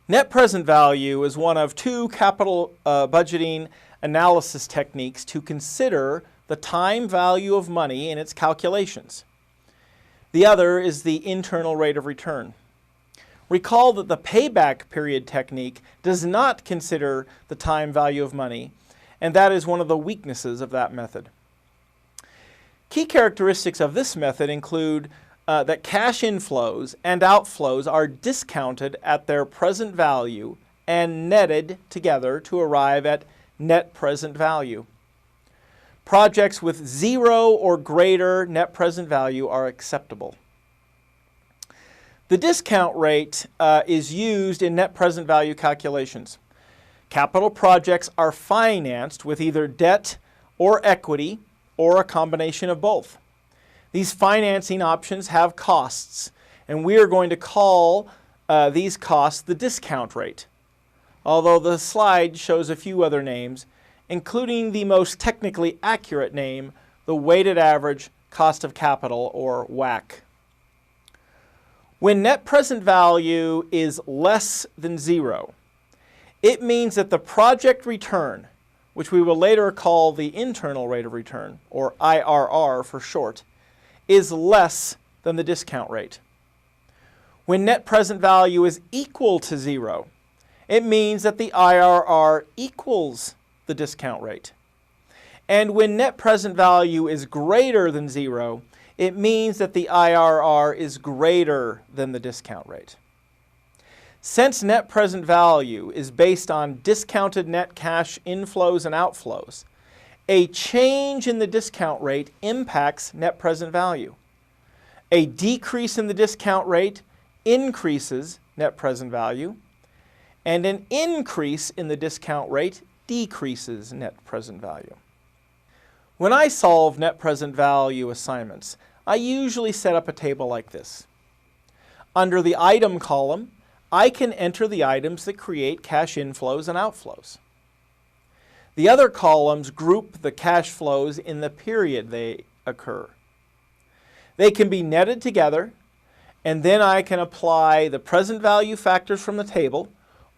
Net present value is one of two capital budgeting analysis techniques to consider the time value of money in its calculations. The other is the internal rate of return. Recall that the payback period technique does not consider the time value of money, and that is one of the weaknesses of that method. Key characteristics of this method include that cash inflows and outflows are discounted at their present value and netted together to arrive at net present value. Projects with 0 or greater net present value are acceptable. The discount rate is used in net present value calculations. Capital projects are financed with either debt or equity or a combination of both. These financing options have costs, and we are going to call these costs the discount rate, although the slide shows a few other names, including the most technically accurate name, the weighted average cost of capital, or WACC. When net present value is less than 0, it means that the project return, which we will later call the internal rate of return, or IRR for short, is less than the discount rate. When net present value is equal to 0, it means that the IRR equals the discount rate. And when net present value is greater than 0, it means that the IRR is greater than the discount rate. Since net present value is based on discounted net cash inflows and outflows, a change in the discount rate impacts net present value. A decrease in the discount rate increases net present value, and an increase in the discount rate decreases net present value. When I solve net present value assignments, I usually set up a table like this. Under the item column, I can enter the items that create cash inflows and outflows. The other columns group the cash flows in the period they occur. They can be netted together, and then I can apply the present value factors from the table,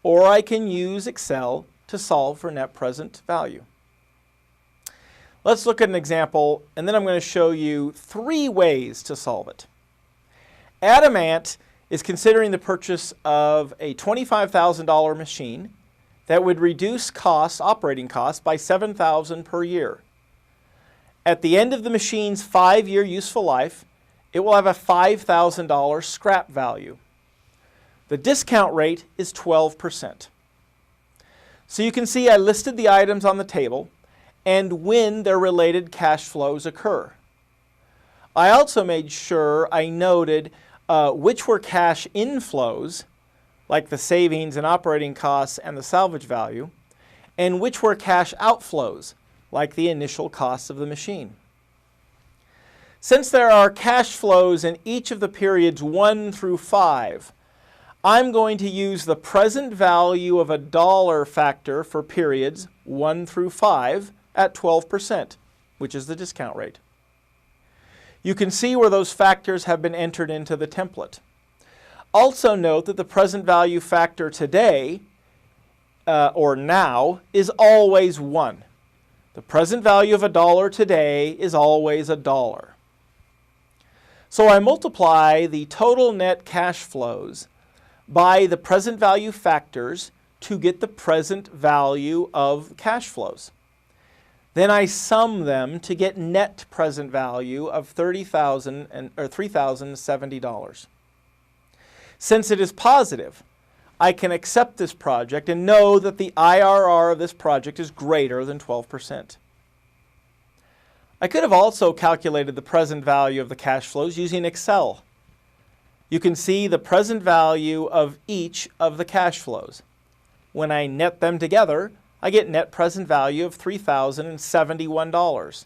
or I can use Excel to solve for net present value. Let's look at an example, and then I'm going to show you 3 ways to solve it. Adamant is considering the purchase of a $25,000 machine that would reduce operating costs by $7,000 per year. At the end of the machine's 5-year useful life, it will have a $5,000 scrap value. The discount rate is 12%. So you can see I listed the items on the table and when their related cash flows occur. I also made sure I noted which were cash inflows, like the savings and operating costs and the salvage value, and which were cash outflows, like the initial costs of the machine. Since there are cash flows in each of the periods 1 through 5, I'm going to use the present value of a dollar factor for periods 1 through 5 at 12%, which is the discount rate. You can see where those factors have been entered into the template. Also note that the present value factor today, or now, is always 1. The present value of a dollar today is always $1. So I multiply the total net cash flows by the present value factors to get the present value of cash flows. Then I sum them to get net present value of $3,070. Since it is positive, I can accept this project and know that the IRR of this project is greater than 12%. I could have also calculated the present value of the cash flows using Excel. You can see the present value of each of the cash flows. When I net them together, I get net present value of $3,071.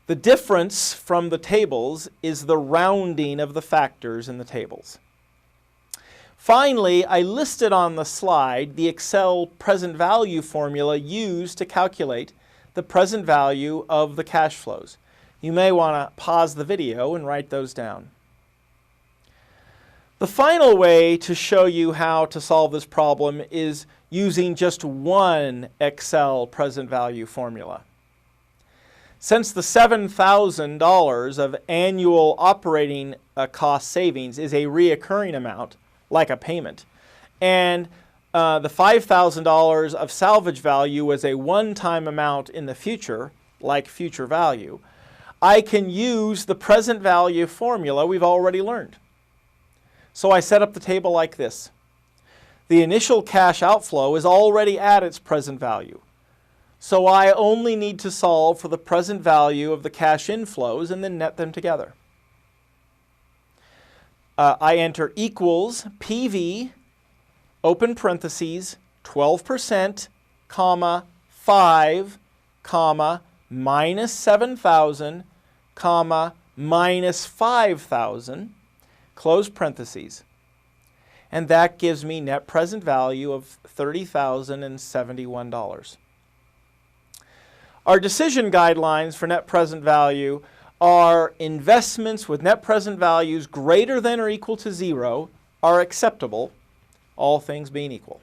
The difference from the tables is the rounding of the factors in the tables. Finally, I listed on the slide the Excel present value formula used to calculate the present value of the cash flows. You may want to pause the video and write those down. The final way to show you how to solve this problem is using just one Excel present value formula. Since the $7,000 of annual operating cost savings is a reoccurring amount, like a payment, and the $5,000 of salvage value was a one-time amount in the future, like future value, I can use the present value formula we've already learned. So I set up the table like this. The initial cash outflow is already at its present value. So I only need to solve for the present value of the cash inflows and then net them together. I enter equals PV, open parentheses, 12%, comma, 5, comma, minus 7,000, comma, minus 5,000, close parentheses. And that gives me net present value of $30,071. Our decision guidelines for net present value are investments with net present values greater than or equal to 0 are acceptable, all things being equal.